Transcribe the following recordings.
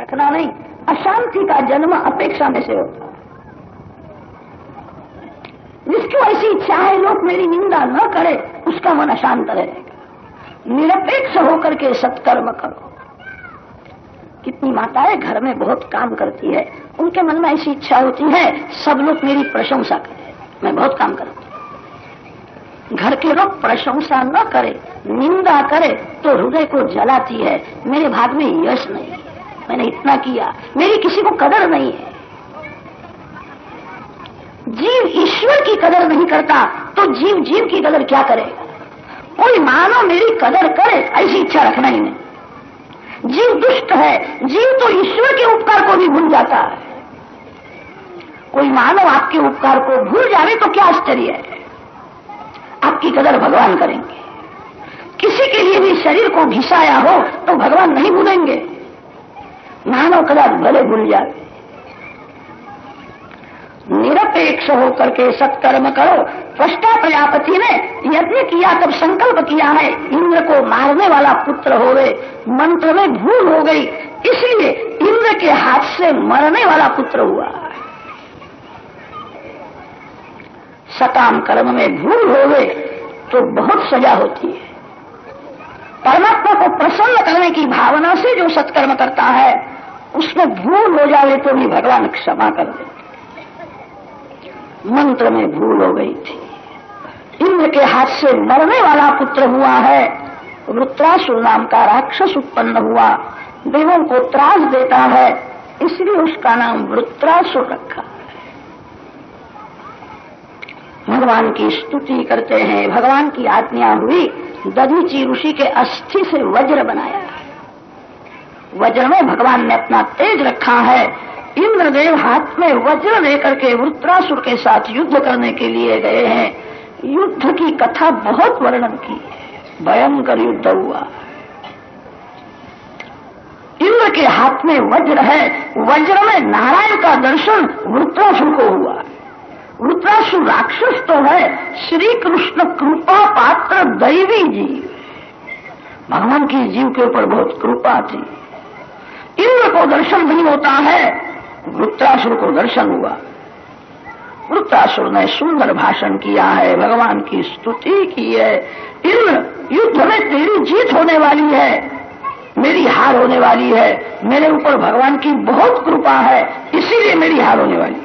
रखना नहीं। अशांति का जन्म अपेक्षा में से होता है। जिसकी ऐसी इच्छा है लोग मेरी निंदा न करे, उसका मन अशांत रहेगा। निरपेक्ष होकर के सत्कर्म करो। कितनी माताएं घर में बहुत काम करती है, उनके मन में ऐसी इच्छा होती है सब लोग मेरी प्रशंसा करें, मैं बहुत काम करती हूँ। घर के लोग प्रशंसा न करे, निंदा करे तो हृदय को जलाती है। मेरे भाग में यश नहीं है, मैंने इतना किया, मेरी किसी को कदर नहीं है। जीव ईश्वर की कदर नहीं करता तो जीव जीव की कदर क्या करेगा? कोई मानो मेरी कदर करे, ऐसी इच्छा रखना ही नहीं। जीव दुष्ट है, जीव तो ईश्वर के उपकार को भी भूल जाता है। कोई मानव आपके उपकार को भूल जावे तो क्या आश्चर्य है? आपकी कदर भगवान करेंगे। किसी के लिए भी शरीर को घिसाया हो तो भगवान नहीं भूलेंगे। मानव कदर भले भूल जाए। निरपेक्ष होकर के सत्कर्म करो। फष्टा प्रजापति ने यज्ञ किया तब संकल्प किया है इंद्र को मारने वाला पुत्र होवे, मंत्र में भूल हो गई, इसलिए इंद्र के हाथ से मरने वाला पुत्र हुआ। सकाम कर्म में भूल हो गए तो बहुत सजा होती है। परमात्मा को प्रसन्न करने की भावना से जो सत्कर्म करता है उसमें भूल हो जाए तो भी भगवान क्षमा कर देते। मंत्र में भूल हो गई थी, इंद्र के हाथ से मरने वाला पुत्र हुआ है। वृत्रासुर नाम का राक्षस उत्पन्न हुआ, देवों को त्रास देता है, इसलिए उसका नाम वृत्रासुर रखा। भगवान की स्तुति करते हैं। भगवान की आज्ञा हुई, दधीचि ऋषि के अस्थि से वज्र बनाया है। वज्र में भगवान ने अपना तेज रखा है। इंद्रदेव हाथ में वज्र लेकर के वृत्रासुर के साथ युद्ध करने के लिए गए हैं। युद्ध की कथा बहुत वर्णन की है, भयंकर युद्ध हुआ। इंद्र के हाथ में वज्र है, वज्र में नारायण का दर्शन वृत्रासुर को हुआ। वृत्रासुर राक्षस तो है, श्री कृष्ण कृपा पात्र दैवी जीव, भगवान की जीव के ऊपर बहुत कृपा थी। इंद्र को दर्शन नहीं होता है, वृत्रासुर को दर्शन हुआ। वृत्रासुर ने सुंदर भाषण किया है, भगवान की स्तुति की है। इंद्र, युद्ध में तेरी जीत होने वाली है, मेरी हार होने वाली है। मेरे ऊपर भगवान की बहुत कृपा है, इसीलिए मेरी हार होने वाली।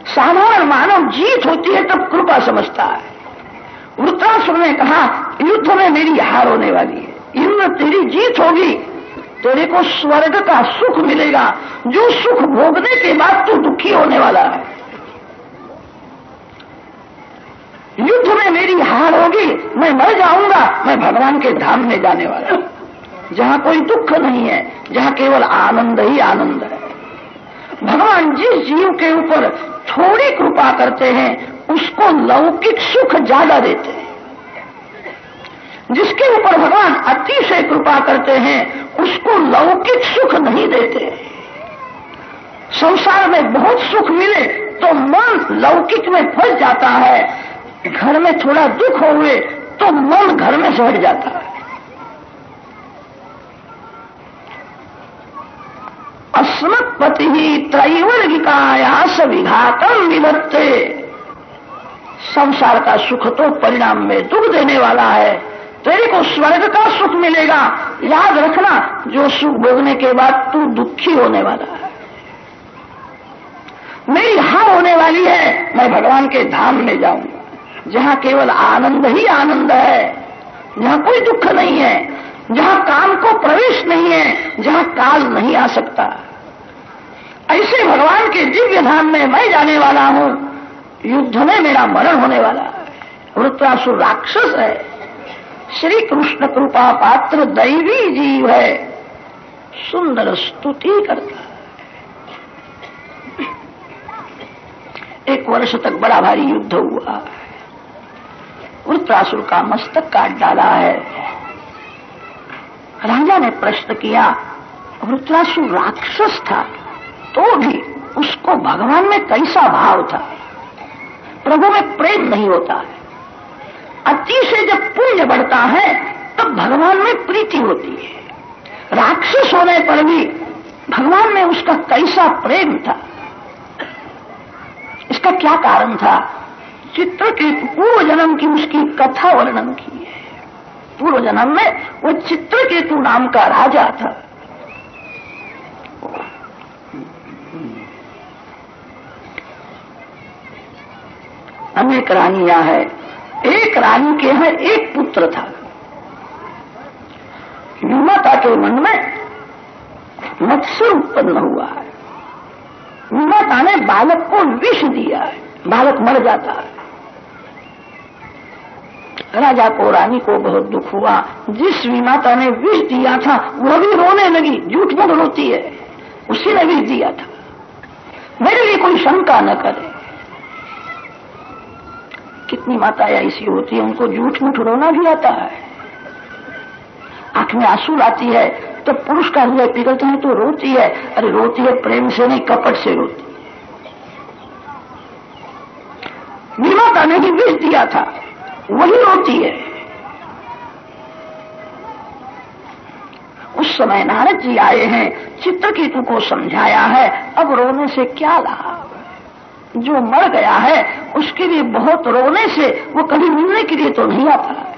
साधारण मानव जीत होती है तब कृपा समझता है। वृत्रासुर ने कहा युद्ध में मेरी हार होने वाली है, इंद्र तेरी जीत होगी, तेरे को स्वर्ग का सुख मिलेगा, जो सुख भोगने के बाद तू दुखी होने वाला है। युद्ध में मेरी हार होगी, मैं मर जाऊंगा, मैं भगवान के धाम में जाने वाला हूं, जहां कोई दुख नहीं है, जहां केवल आनंद ही आनंद है। भगवान जिस जीव के ऊपर थोड़ी कृपा करते हैं उसको लौकिक सुख ज्यादा देते हैं। जिसके ऊपर भगवान अतिशय कृपा करते हैं उसको लौकिक सुख नहीं देते। संसार में बहुत सुख मिले तो मन लौकिक में फंस जाता है, घर में थोड़ा दुख हुए तो मन घर में से हट जाता है। अस्मत्पति त्रैवर्गिकायास विघातम विभत्ते। संसार का सुख तो परिणाम में दुख देने वाला है, तेरे को स्वर्ग का सुख मिलेगा। याद रखना, जो सुख भोगने के बाद तू दुखी होने वाला है। मेरी हार होने वाली है, मैं भगवान के धाम में जाऊंगा, जहां केवल आनंद ही आनंद है, जहां कोई दुख नहीं है, जहां काम को प्रवेश नहीं है, जहां काल नहीं आ सकता। ऐसे भगवान के दिव्य धाम में मैं जाने वाला हूं। युद्ध में मेरा मरण होने वाला है। वृत्रासुर राक्षस है, श्री कृष्ण कृपा पात्र दैवी जीव है, सुंदर स्तुति करता है। एक वर्ष तक बड़ा भारी युद्ध हुआ, वृत्रासुर का मस्तक काट डाला है। राजा ने प्रश्न किया, वृत्रासुर राक्षस था तो भी उसको भगवान में कैसा भाव था? प्रभु में प्रेम नहीं होता है। अतिशय जब पुण्य बढ़ता है तब भगवान में प्रीति होती है। राक्षस राक्षस होने पर भी भगवान में उसका कैसा प्रेम था, इसका क्या कारण था? चित्रकेतु पूर्व जन्म की उसकी कथा वर्णन की है। पूर्व जन्म में वो चित्रकेतु नाम का राजा था। अनेक रानियां हैं, एक रानी के यहाँ एक पुत्र था। विमाता के मन में मत्सर उत्पन्न हुआ है। विमाता ने बालक को विष दिया है, बालक मर जाता है। राजा को, रानी को बहुत दुख हुआ। जिस विमाता ने विष दिया था वो भी रोने लगी, झूठ मूठ रोती है, उसी ने विष दिया था, मेरे लिए कोई शंका न करे। कितनी माताएं ऐसी होती है, उनको झूठ मूठ रोना भी आता है। आंख में आंसू लाती है तो पुरुष का हृदय पिघलता है तो रोती है। अरे रोती है प्रेम से नहीं, कपट से रोती है। विमाता ने ही विष दिया था, वही रोती है। उस समय नारद जी आए हैं, चित्रकेतु को समझाया है, अब रोने से क्या लाभ? जो मर गया है उसके लिए बहुत रोने से वो कभी मिलने के लिए तो नहीं आता है।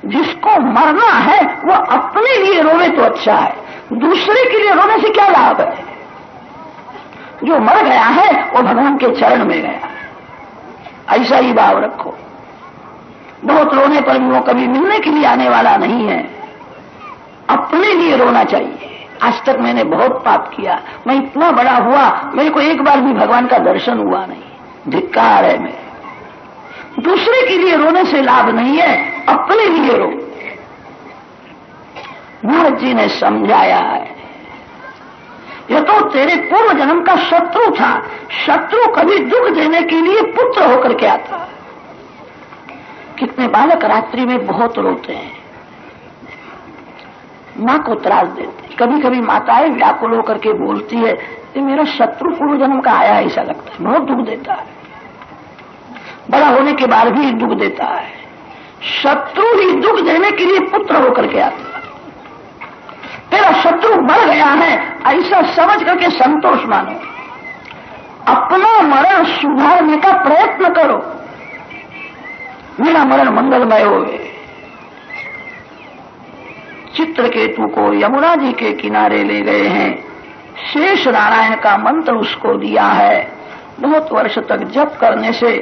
जिसको मरना है वो अपने लिए रोवे तो अच्छा है, दूसरे के लिए रोने से क्या लाभ है? जो मर गया है वो भगवान के चरण में गया है, ऐसा ही भाव रखो। बहुत रोने पर भी वो कभी मिलने के लिए आने वाला नहीं है, अपने लिए रोना चाहिए। आज तक मैंने बहुत पाप किया, मैं इतना बड़ा हुआ, मेरे को एक बार भी भगवान का दर्शन हुआ नहीं, धिक्कार है। मैं दूसरे के लिए रोने से लाभ नहीं है, अपने लिए रो। नारद जी ने समझाया है, यह तो तेरे पूर्व जन्म का शत्रु था। शत्रु कभी दुख देने के लिए पुत्र होकर के आता। कितने बालक रात्रि में बहुत रोते हैं, मां को त्रास देते। कभी कभी माताएं व्याकुल होकर के बोलती है, ये मेरा शत्रु पूर्व जन्म का आया, ऐसा लगता है, बहुत दुख देता है। बड़ा होने के बाद भी दुख देता है। शत्रु ही दुख देने के लिए पुत्र होकर के आता है। तेरा शत्रु मर गया है ऐसा समझ करके संतोष मानो, अपना मरण सुधारने का प्रयत्न करो, मेरा मरण मंगलमय होवे। चित्रकेतु को यमुना जी के किनारे ले गए हैं, शेष नारायण का मंत्र उसको दिया है। बहुत वर्ष तक जप करने से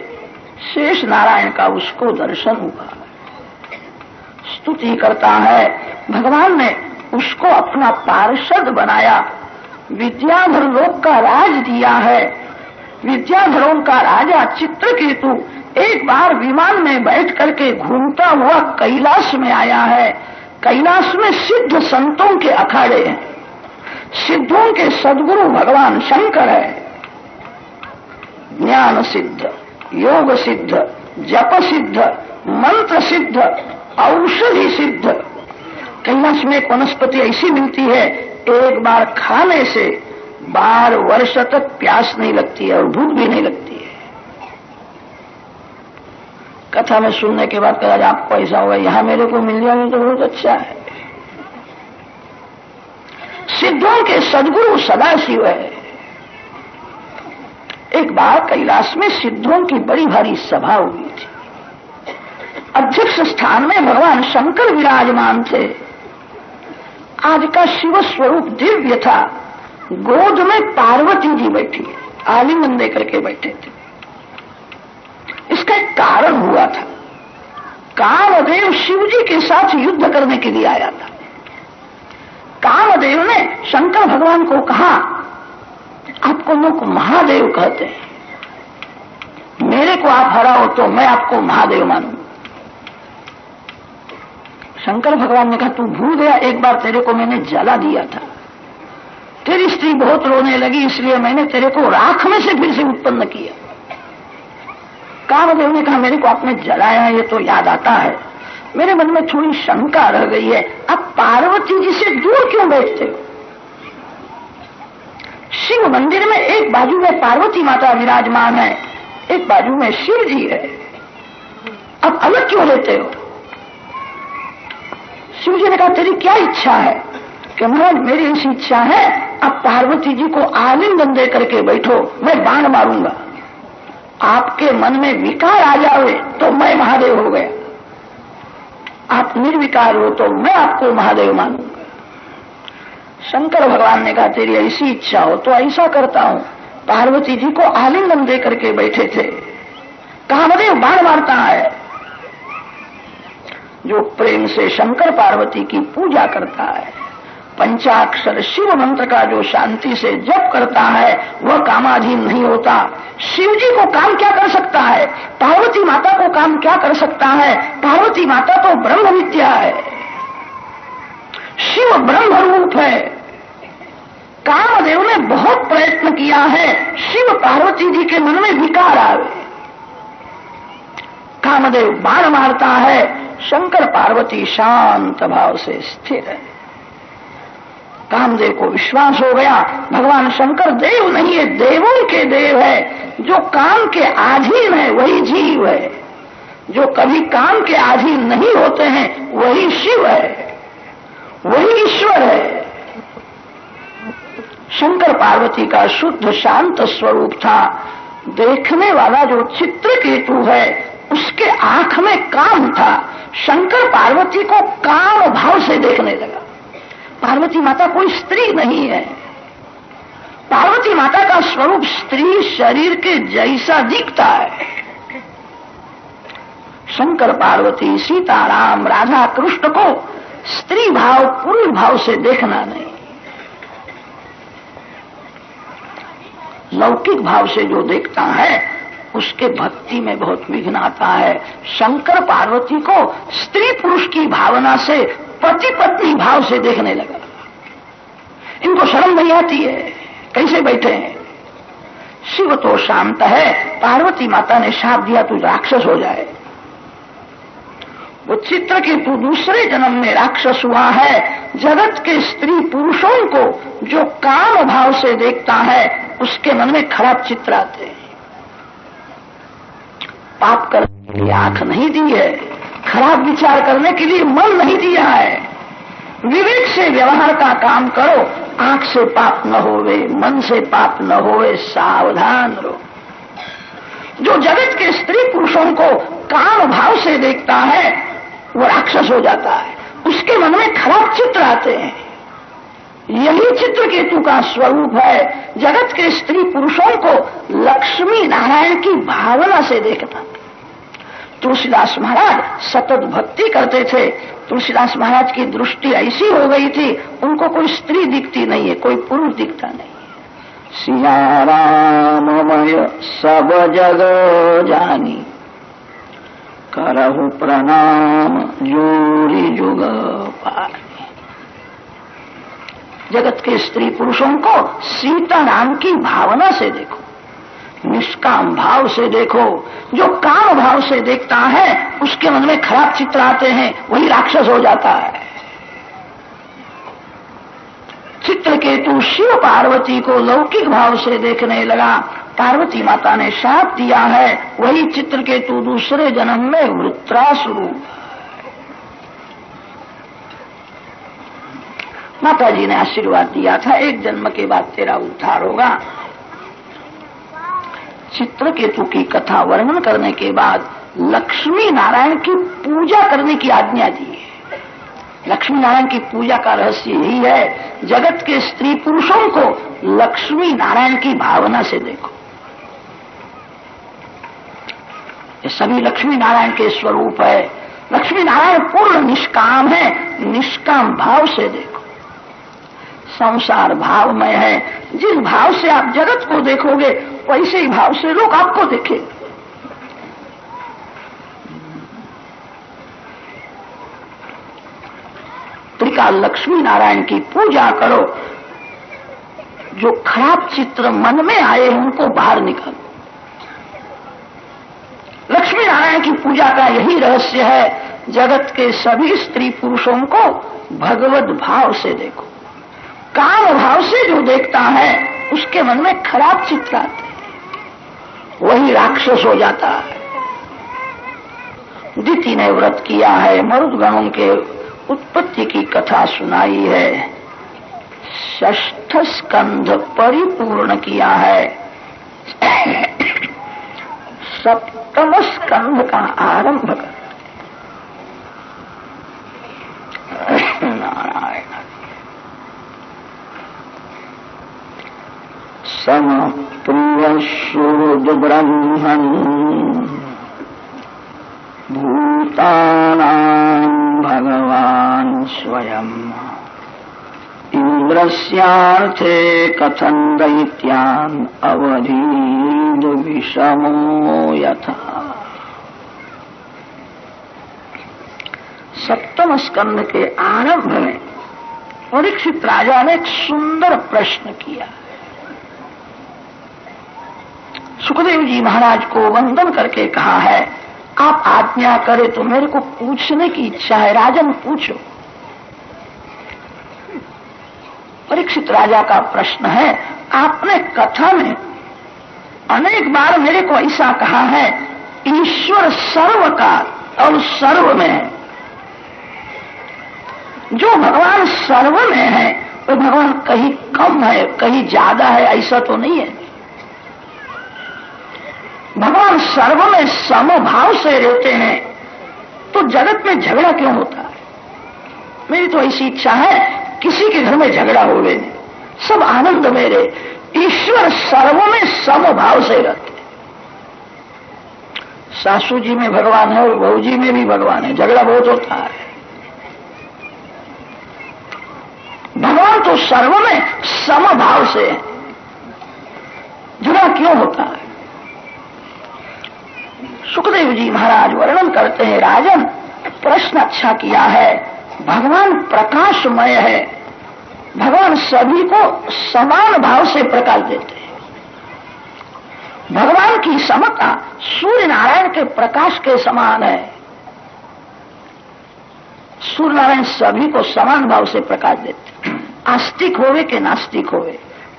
शेष नारायण का उसको दर्शन हुआ। स्तुति करता है, भगवान ने उसको अपना पार्षद बनाया, विद्याधर लोक का राज दिया है। विद्याधरों का राजा चित्रकेतु एक बार विमान में बैठ करके घूमता हुआ कैलाश में आया है। कैलाश में सिद्ध संतों के अखाड़े हैं, सिद्धों के सद्गुरु भगवान शंकर है। ज्ञान सिद्ध, योग सिद्ध, जप सिद्ध, मंत्र सिद्ध, औषधि सिद्ध। कैलाश में एक वनस्पति ऐसी मिलती है, एक बार खाने से 12 वर्ष तक प्यास नहीं लगती है और भूख भी नहीं लगती है। कथा में सुनने के बाद कहा आपको ऐसा होगा, यहां मेरे को मिल जाए तो बहुत अच्छा है। सिद्धों के सद्गुरु सदाशिव है। एक बार कैलाश में सिद्धों की बड़ी भारी सभा हुई थी। अध्यक्ष स्थान में भगवान शंकर विराजमान थे। आज का शिव स्वरूप दिव्य था। गोद में पार्वती जी बैठी है, आलिंगन देकर के बैठे थे। इसका एक कारण हुआ था, कामदेव शिव जी के साथ युद्ध करने के लिए आया था। कामदेव ने शंकर भगवान को कहा, आपको लोग महादेव कहते हैं, मेरे को आप हराओ तो मैं आपको महादेव मानूं। शंकर भगवान ने कहा, तू भूल गया, एक बार तेरे को मैंने जला दिया था, तेरी स्त्री बहुत रोने लगी, इसलिए मैंने तेरे को राख में से फिर से उत्पन्न किया। कामदेव ने कहा, मेरे को आपने जलाया, ये तो याद आता है, मेरे मन में थोड़ी शंका रह गई है, आप पार्वती जी से दूर क्यों बैठते हो? शिव मंदिर में एक बाजू में पार्वती माता विराजमान है, एक बाजू में शिव जी है, अब अलग क्यों लेते हो? शिव जी ने कहा, तेरी क्या इच्छा है? कि महाराज मेरी ऐसी इच्छा है, आप पार्वती जी को आलिंगन दे करके बैठो, मैं बाण मारूंगा। आपके मन में विकार आ जावे तो मैं महादेव हो गया, आप निर्विकार हो तो मैं आपको महादेव मानूंगा। शंकर भगवान ने कहा तेरी ऐसी इच्छा हो तो ऐसा करता हूं। पार्वती जी को आलिंगन दे करके बैठे थे। कहा महादेव बाण मारता है। जो प्रेम से शंकर पार्वती की पूजा करता है, पंचाक्षर शिव मंत्र का जो शांति से जप करता है, वह कामाधीन नहीं होता। शिव जी को काम क्या कर सकता है, पार्वती माता को काम क्या कर सकता है? पार्वती माता तो ब्रह्म विद्या है, शिव ब्रह्म रूप है। कामदेव ने बहुत प्रयत्न किया है शिव पार्वती जी के मन में विकार आवे। कामदेव बाण मारता है, शंकर पार्वती शांत भाव से स्थिर है। कामदेव को विश्वास हो गया भगवान शंकर देव नहीं है, देवों के देव है। जो काम के अधीन है वही जीव है, जो कभी काम के अधीन नहीं होते हैं वही शिव है, वही ईश्वर है। शंकर पार्वती का शुद्ध शांत स्वरूप था। देखने वाला जो चित्रकेतु है उसके आंख में काम था। शंकर पार्वती को काम भाव से देखने लगा। पार्वती माता कोई स्त्री नहीं है, पार्वती माता का स्वरूप स्त्री शरीर के जैसा दिखता है। शंकर पार्वती सीताराम राधा कृष्ण को स्त्री भाव पुरुष भाव से देखना नहीं, लौकिक भाव से जो देखता है उसके भक्ति में बहुत विघ्न आता है। शंकर पार्वती को स्त्री पुरुष की भावना से पति पत्नी भाव से देखने लगा। इनको शर्म नहीं आती है, कैसे बैठे हैं? शिव तो शांत है, पार्वती माता ने शाप दिया तू राक्षस हो जाए। वो चित्रकेतु दूसरे जन्म में राक्षस हुआ है। जगत के स्त्री पुरुषों को जो काम भाव से देखता है उसके मन में खराब चित्र आते हैं। पाप करने के लिए आंख नहीं दी है, खराब विचार करने के लिए मन नहीं दिया है। विवेक से व्यवहार का काम करो, आंख से पाप न होवे, मन से पाप न होवे, सावधान रहो। जो जगत के स्त्री पुरुषों को काम भाव से देखता है वो राक्षस हो जाता है, उसके मन में खराब चित्र आते हैं। यही चित्रकेतु का स्वरूप है। जगत के स्त्री पुरुषों को लक्ष्मी नारायण की भावना से देखना। तुलसीदास महाराज सतत भक्ति करते थे। तुलसीदास महाराज की दृष्टि ऐसी हो गई थी, उनको कोई स्त्री दिखती नहीं है, कोई पुरुष दिखता नहीं है। सिया राममय सब जग जानी, करहु प्रणाम जोरी जुग पानी। जगत के स्त्री पुरुषों को सीता नाम की भावना से देखो, निष्काम भाव से देखो। जो काम भाव से देखता है उसके मन में खराब चित्र आते हैं, वही राक्षस हो जाता है। चित्रकेतु शिव पार्वती को लौकिक भाव से देखने लगा। पार्वती माता ने शाप दिया है, वही चित्रकेतु दूसरे जन्म में वृत्रासुर। माता जी ने आशीर्वाद दिया था, एक जन्म के बाद तेरा उद्धार होगा। चित्रकेतु की कथा वर्णन करने के बाद लक्ष्मी नारायण की पूजा करने की आज्ञा दी है। लक्ष्मी नारायण की पूजा का रहस्य यही है, जगत के स्त्री पुरुषों को लक्ष्मी नारायण की भावना से देखो। ये सभी लक्ष्मी नारायण के स्वरूप है। लक्ष्मी नारायण पूर्ण निष्काम है, निष्काम भाव से देखो। संसार भावमय है, जिस भाव से आप जगत को देखोगे वैसे ही भाव से लोग आपको देखेंगे। त्रिकाल लक्ष्मी नारायण की पूजा करो। जो खराब चित्र मन में आए उनको बाहर निकालो। लक्ष्मी नारायण की पूजा का यही रहस्य है, जगत के सभी स्त्री पुरुषों को भगवत भाव से देखो। काम भाव से जो देखता है उसके मन में खराब चित्र आते हैं, वही राक्षस हो जाता है। दिति ने व्रत किया है, मरुदगणों के उत्पत्ति की कथा सुनाई है। षष्ठ स्कंध परिपूर्ण किया है। सप्तम स्कंध का आरंभ कर। नारायण सम प्रिय सूर्य ब्रह्मन् भूतानां भगवान् स्वयं इंद्रस्यार्थे कथं दैत्यान् अवधीद विषमो यथा। सप्तम स्कंध के आरंभ में परीक्षित राजा ने एक सुंदर प्रश्न किया। सुखदेव जी महाराज को वंदन करके कहा है, आप आज्ञा करें तो मेरे को पूछने की इच्छा है, राजन पूछो। परीक्षित राजा का प्रश्न है, आपने कथा में अनेक बार मेरे को ऐसा कहा है, ईश्वर सर्व का और सर्व में है। जो भगवान सर्व में है वो भगवान कहीं कम है कहीं ज्यादा है ऐसा तो नहीं है। भगवान सर्व में समभाव से रहते हैं तो जगत में झगड़ा क्यों होता है? मेरी तो ऐसी इच्छा है किसी के घर में झगड़ा होवे नहीं, सब आनंद में रहे। ईश्वर सर्व में समभाव से रहते। सासू जी में भगवान है और बहू जी में भी भगवान है, झगड़ा बहुत होता है। भगवान तो सर्व में समभाव से है, झगड़ा क्यों होता है? सुखदेव जी महाराज वर्णन करते हैं, राजन प्रश्न अच्छा किया है। भगवान प्रकाशमय है, भगवान सभी को समान भाव से प्रकाश देते हैं। भगवान की समता सूर्य नारायण के प्रकाश के समान है। सूर्य नारायण सभी को समान भाव से प्रकाश देते हैं। आस्तिक होवे के नास्तिक होवे,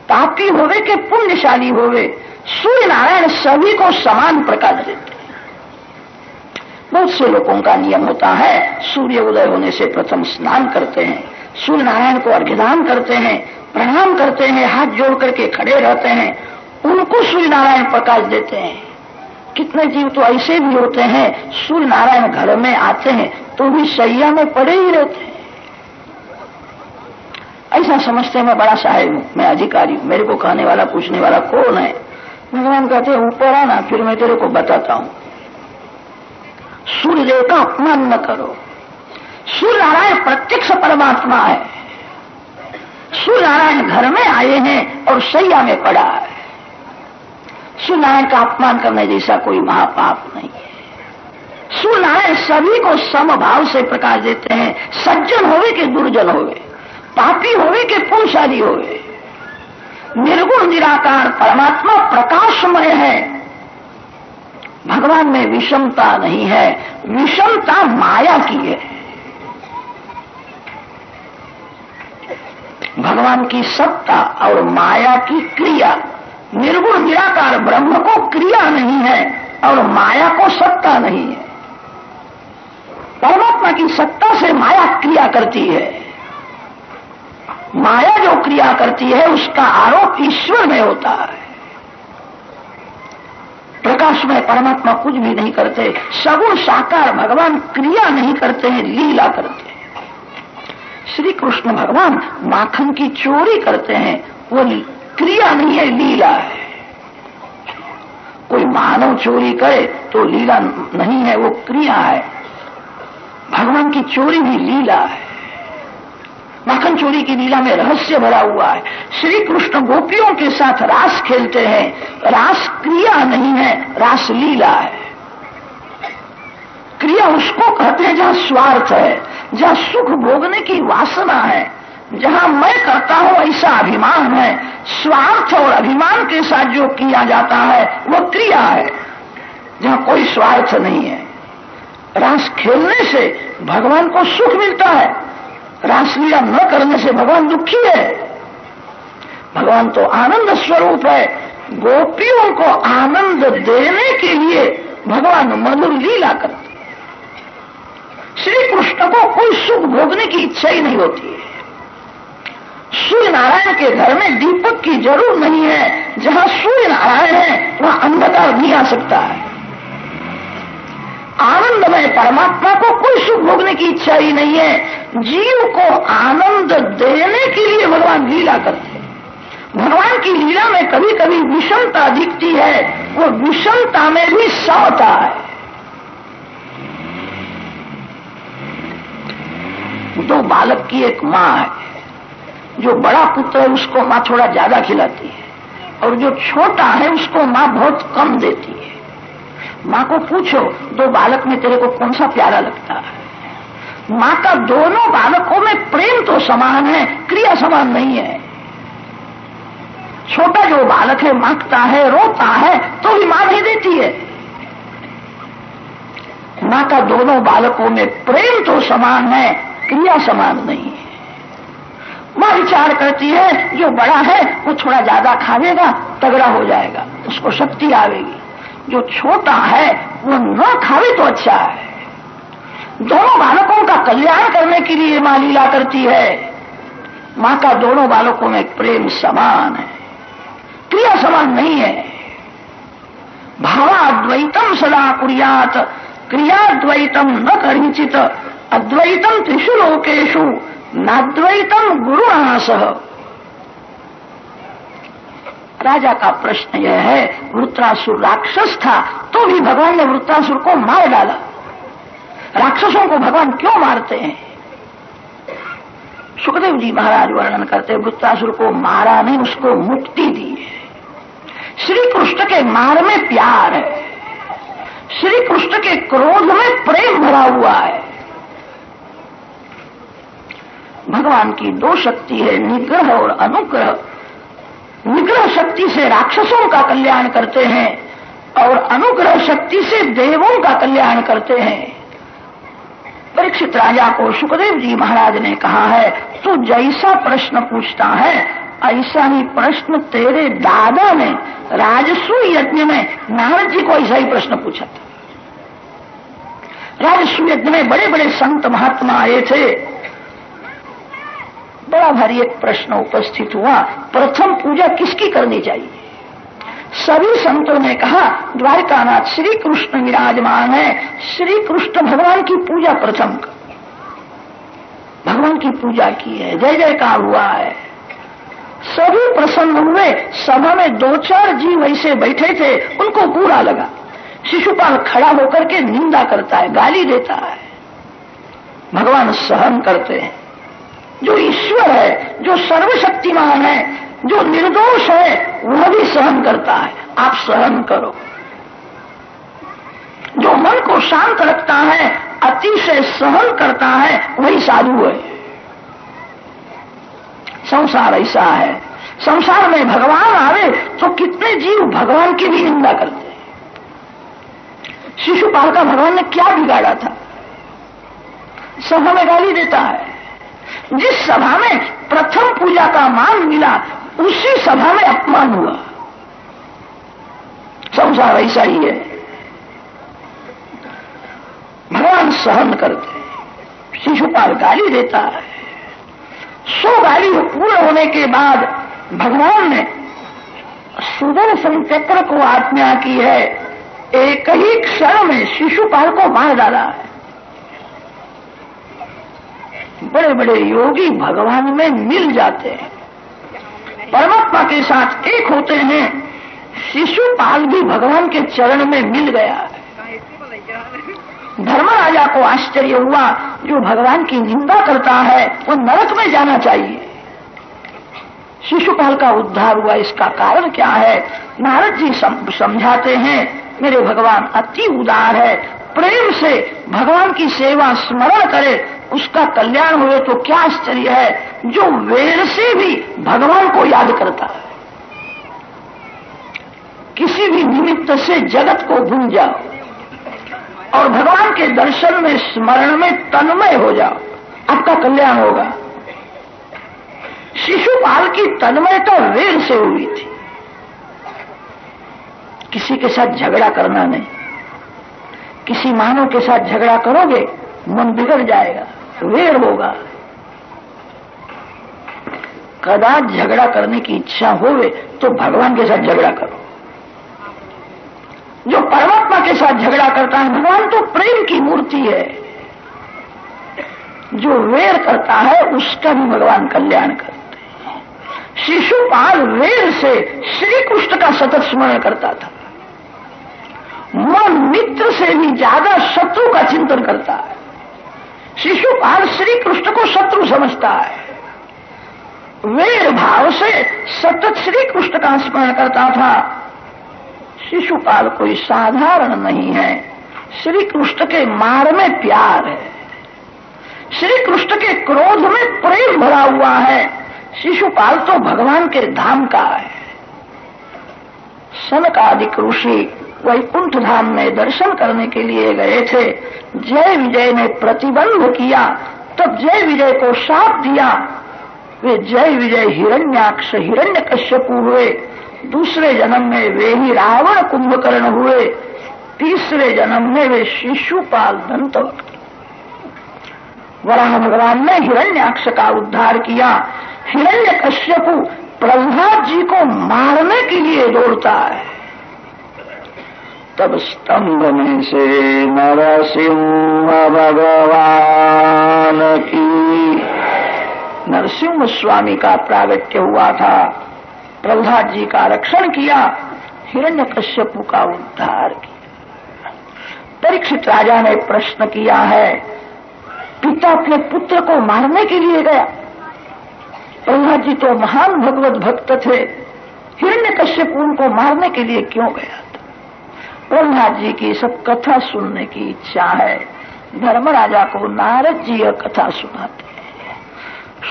पापी होवे के पुण्यशाली होवे, सूर्य नारायण सभी को समान प्रकाश देते हैं। बहुत से लोगों का नियम होता है, सूर्य उदय होने से प्रथम स्नान करते हैं, सूर्य नारायण को अर्घ्यदान करते हैं, प्रणाम करते हैं, हाथ जोड़ करके खड़े रहते हैं, उनको सूर्य नारायण प्रकाश देते हैं। कितने जीव तो ऐसे भी होते हैं, सूर्य नारायण घर में आते हैं तो भी शैया में पड़े ही रहते हैं। ऐसा समझते हैं मैं बड़ा साहेब हूं, मैं अधिकारी हूं, मेरे को कहने वाला पूछने वाला कौन है? भगवान कहते हैं ऊपर आना, फिर मैं तेरे को बताता हूं। सूर्यदेव का अपमान न करो। सूर्य नारायण प्रत्यक्ष परमात्मा है। सूर्य नारायण घर में आए हैं और शैया में पड़ा है। सूर्य नारायण का अपमान करने जैसा कोई महापाप नहीं है। सूर्य नारायण सभी को समभाव से प्रकाश देते हैं, सज्जन होवे के दुर्जन होवे, पापी होवे के पुण्यशाली होवे। निर्गुण निराकार परमात्मा प्रकाशमय है। भगवान में विषमता नहीं है, विषमता माया की है। भगवान की सत्ता और माया की क्रिया, निर्गुण निराकार ब्रह्म को क्रिया नहीं है और माया को सत्ता नहीं है। परमात्मा की सत्ता से माया क्रिया करती है। माया जो क्रिया करती है उसका आरोप ईश्वर में होता है। प्रकाश में परमात्मा कुछ भी नहीं करते। सगुण साकार भगवान क्रिया नहीं करते हैं, लीला करते हैं। श्री कृष्ण भगवान माखन की चोरी करते हैं, वो क्रिया नहीं है, लीला है। कोई मानव चोरी करे तो लीला नहीं है, वो क्रिया है। भगवान की चोरी भी लीला है। माखन चोरी की लीला में रहस्य भरा हुआ है। श्री कृष्ण गोपियों के साथ रास खेलते हैं, रास क्रिया नहीं है, रास लीला है। क्रिया उसको कहते हैं जहां स्वार्थ है, जहां सुख भोगने की वासना है, जहां मैं करता हूं ऐसा अभिमान है। स्वार्थ और अभिमान के साथ जो किया जाता है वो क्रिया है, जहां कोई स्वार्थ नहीं है। रास खेलने से भगवान को सुख मिलता है, रासलीला न करने से भगवान दुखी है। भगवान तो आनंद स्वरूप है। गोपियों को आनंद देने के लिए भगवान मधुर लीला करते। श्री कृष्ण को कोई सुख भोगने की इच्छा ही नहीं होती है। सूर्य नारायण नारायण के घर में दीपक की जरूर नहीं है। जहां सूर्य नारायण है वहां अंधकार नहीं आ सकता है। आनंदमय परमात्मा को कोई सुख भोगने की इच्छा ही नहीं है। जीव को आनंद देने के लिए भगवान लीला करते हैं। भगवान की लीला में कभी कभी विषमता दिखती है, वो विषमता में भी समता है। दो बालक की एक माँ है, जो बड़ा पुत्र है उसको माँ थोड़ा ज्यादा खिलाती है, और जो छोटा है उसको माँ बहुत कम देती है। माँ को पूछो दो बालक में तेरे को कौन सा प्यारा लगता है? माँ का दोनों बालकों में प्रेम तो समान है, क्रिया समान नहीं है। छोटा जो बालक है मांगता है, रोता है, तो भी माँ नहीं देती है। माँ का दोनों बालकों में प्रेम तो समान है, क्रिया समान नहीं है। माँ विचार करती है जो बड़ा है वो थोड़ा ज्यादा खाएगा, तगड़ा हो जाएगा, उसको शक्ति आवेगी। जो छोटा है वो न खावे तो अच्छा है। दोनों बालकों का कल्याण करने के लिए माँ लीला करती है। माँ का दोनों बालकों में प्रेम समान है, क्रिया समान नहीं है। भावाद्वैतम सदा कुर्यात क्रियाद्वैतम न करिचित अद्वैतम त्रिषु लोकेषु नाद्वैतम गुरुणा सह। राजा का प्रश्न यह है, वृत्रासुर राक्षस था तो भी भगवान ने वृत्रासुर को मार डाला। राक्षसों को भगवान क्यों मारते हैं? सुखदेव जी महाराज वर्णन करते, वृत्रासुर को मारा नहीं, उसको मुक्ति दी है। श्री कृष्ण के मार में प्यार है, श्री कृष्ण के क्रोध में प्रेम भरा हुआ है। भगवान की दो शक्ति है, निग्रह और अनुग्रह। निग्रह शक्ति से राक्षसों का कल्याण करते हैं और अनुग्रह शक्ति से देवों का कल्याण करते हैं। परीक्षित राजा को सुखदेव जी महाराज ने कहा है, तू जैसा प्रश्न पूछता है ऐसा ही प्रश्न तेरे दादा ने राजसू यज्ञ में नारद जी को ऐसा ही प्रश्न पूछा था। राजसू यज्ञ में बड़े बड़े संत महात्मा आए थे। बड़ा भारी एक प्रश्न उपस्थित हुआ, प्रथम पूजा किसकी करनी चाहिए? सभी संतों ने कहा द्वारकानाथ श्री कृष्ण विराजमान है, श्री कृष्ण भगवान की पूजा प्रथम कर। भगवान की पूजा की है, जय जयकार हुआ है, सभी प्रसन्न हुए। सभा में दो चार जीव ऐसे बैठे थे, उनको बुरा लगा। शिशुपाल खड़ा होकर के निंदा करता है, गाली देता है। भगवान सहन करते हैं। जो ईश्वर है, जो सर्वशक्तिमान है, जो निर्दोष है, वह भी सहन करता है। आप सहन करो। जो मन को शांत रखता है, अतिशय सहन करता है, वही साधु है। संसार ऐसा है, संसार में भगवान आवे तो कितने जीव भगवान की भी निंदा करते हैं। शिशुपाल का भगवान ने क्या बिगाड़ा था? सभा में गाली देता है। जिस सभा में प्रथम पूजा का मान मिला, उसी सभा में अपमान हुआ। संसार ऐसा ही है। भगवान सहन करते। शिशुपाल गाली देता है। 100 गाली पूर्ण होने के बाद भगवान ने सुदर्शन चक्र को आज्ञा की है, एक ही क्षण में शिशुपाल को मार डाला है। बड़े बड़े योगी भगवान में मिल जाते हैं, परमात्मा के साथ एक होते हैं। शिशुपाल भी भगवान के चरण में मिल गया है। धर्मराजा को आश्चर्य हुआ, जो भगवान की निंदा करता है वो नरक में जाना चाहिए। शिशुपाल का उद्धार हुआ, इसका कारण क्या है? नारद जी समझाते हैं, मेरे भगवान अति उदार है, प्रेम से भगवान की सेवा स्मरण करे उसका कल्याण हुए तो क्या आश्चर्य है। जो वेर से भी भगवान को याद करता है, किसी भी निमित्त से जगत को भूल जाओ और भगवान के दर्शन में स्मरण में तन्मय हो जाओ, आपका कल्याण होगा। शिशुपाल की तन्मयता वेर से हुई थी। किसी के साथ झगड़ा करना नहीं। किसी मानव के साथ झगड़ा करोगे मन बिगड़ जाएगा, वेर होगा। कदाच झगड़ा करने की इच्छा होवे तो भगवान के साथ झगड़ा करो। जो परमात्मा के साथ झगड़ा करता है, भगवान तो प्रेम की मूर्ति है, जो वेर करता है उसका भी भगवान कल्याण करते हैं। शिशुपाल वेर से श्री कृष्ण का सतत स्मरण करता था, मन मित्र से भी ज्यादा शत्रु का चिंतन करता है। शिशुपाल श्री कृष्ण को शत्रु समझता है, वेर भाव से सतत श्री कृष्ण का स्मरण करता था। शिशुपाल कोई साधारण नहीं है, श्री कृष्ण के मार में प्यार है, श्री कृष्ण के क्रोध में प्रेम भरा हुआ है। शिशुपाल तो भगवान के धाम का है। सनकादिक ऋषि वैकुंठ धाम में दर्शन करने के लिए गए थे। जय विजय ने प्रतिबंध किया, तब जय विजय को शाप दिया। वे जय विजय हिरण्याक्ष हिरण्यकश्यपु हुए, दूसरे जन्म में वे ही रावण कुंभकर्ण हुए, तीसरे जन्म में वे शिशुपाल दंतवक्र। वराह भगवान ने हिरण्याक्ष का उद्धार किया। हिरण्यकश्यपु प्रहलाद जी को मारने के लिए दौड़ता है। तब स्तंभ में से नरसिंह भगवान की नरसिंह स्वामी का प्रागट्य हुआ था। प्रहलाद जी का रक्षण किया, हिरण्यकश्यपु का उद्धार किया। परीक्षित राजा ने प्रश्न किया है, पिता अपने पुत्र को मारने के लिए गया। प्रहलाद जी तो महान भगवत भक्त थे, हिरण्यकश्यप उनको मारने के लिए क्यों गया था? प्रहलाद जी की सब कथा सुनने की इच्छा है। धर्मराजा को नारद जी यह कथा सुनाते हैं,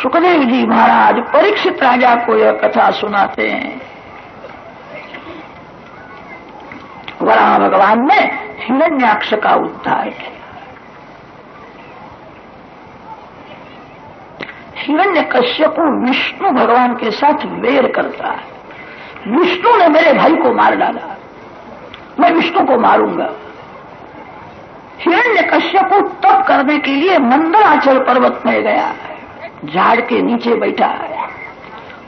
सुखदेव जी महाराज परीक्षित राजा को यह कथा सुनाते हैं। वराह भगवान ने हिरण्याक्ष का उद्धार किया। हिरण्यकश्यपु विष्णु भगवान के साथ वेर करता है। विष्णु ने मेरे भाई को मार डाला, मैं विष्णु को मारूंगा। हिरण्यकश्यपु तप करने के लिए मंदराचल पर्वत में गया है, झाड़ के नीचे बैठा है,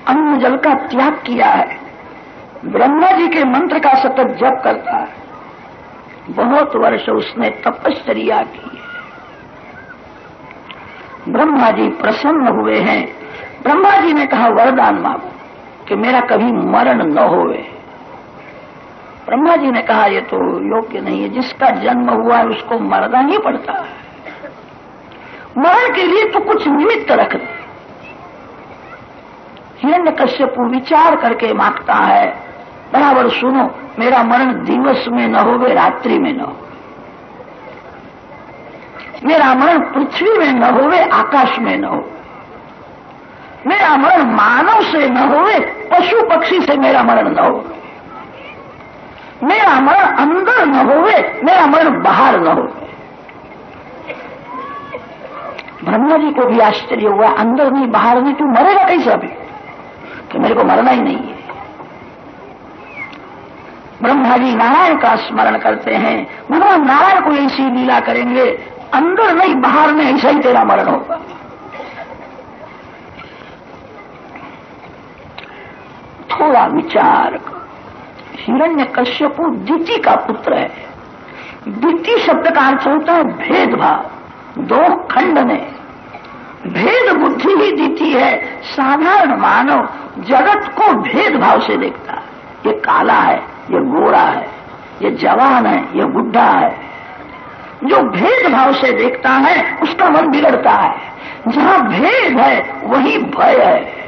अन्न जल का त्याग किया है, ब्रह्मा जी के मंत्र का सतत जप करता है। बहुत वर्ष उसने तपश्चर्या की है। ब्रह्मा जी प्रसन्न हुए हैं। ब्रह्मा जी ने कहा वरदान मांगो कि मेरा कभी मरण न होवे। ब्रह्मा जी ने कहा ये तो योग्य नहीं है, जिसका जन्म हुआ है उसको मरना ही पड़ता है, मरण के लिए तो कुछ निमित्त रख दे। हिरण्यकश्यपु विचार करके मांगता है, बराबर सुनो, मेरा मरण दिवस में न होवे, रात्रि में न हो, मेरा मरण पृथ्वी में न होवे, आकाश में न हो, मेरा मरण मानव से न होवे, पशु पक्षी से मेरा मरण न हो, मेरा मरण अंदर न होवे, मेरा मरण बाहर न हो। ब्रह्मा जी को भी आश्चर्य हुआ, अंदर नहीं बाहर नहीं, तू मरेगा कैसे अभी? कि मेरे को मरना ही नहीं है। ब्रह्मा जी नारायण का स्मरण करते हैं, भगवान नारायण को ऐसी लीला करेंगे, अंदर नहीं बाहर में ऐसा ही तेरा मरण होगा। थोड़ा विचार कर। हिरण्यकश्यपु दिति का पुत्र है। दिति शब्द का अर्थ होता है भेदभाव, दो खंडने। भेद बुद्धि ही दिति है। साधारण मानव जगत को भेदभाव से देखता है, ये काला है, ये गोरा है, ये जवान है, ये बुढ़ा है। जो भेदभाव से देखता है उसका मन बिगड़ता है। जहां भेद है वही भय है।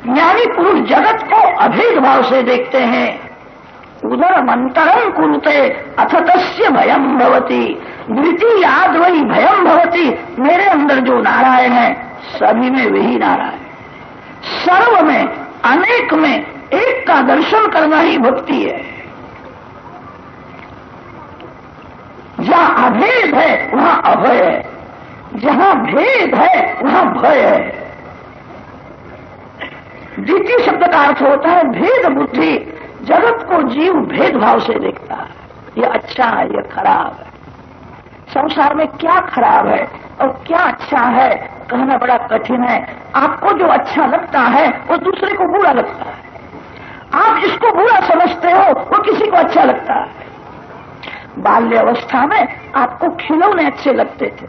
ज्ञानी पुरुष जगत को अभेद भाव से देखते हैं। उदर मंतरम कुरुते अथ तस्य भयम भवति, द्वितीयाद वही भयम भवति। मेरे अंदर जो नारायण है सभी में वही नारायण, सर्व में अनेक में एक का दर्शन करना ही भक्ति है। जहां अभेद है वहां अभय है, जहां भेद है वहां भय है। द्वितीय शब्द का अर्थ होता है भेद बुद्धि। जगत को जीव भेदभाव से देखता है, यह अच्छा है, यह खराब है। संसार में क्या खराब है और क्या अच्छा है कहना बड़ा कठिन है। आपको जो अच्छा लगता है वो दूसरे को बुरा लगता है, आप जिसको बुरा समझते हो वो किसी को अच्छा लगता है। बाल्य अवस्था में आपको खिलौने अच्छे लगते थे,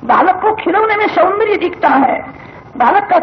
बालक को खिलौने में सौंदर्य दिखता है, बालक का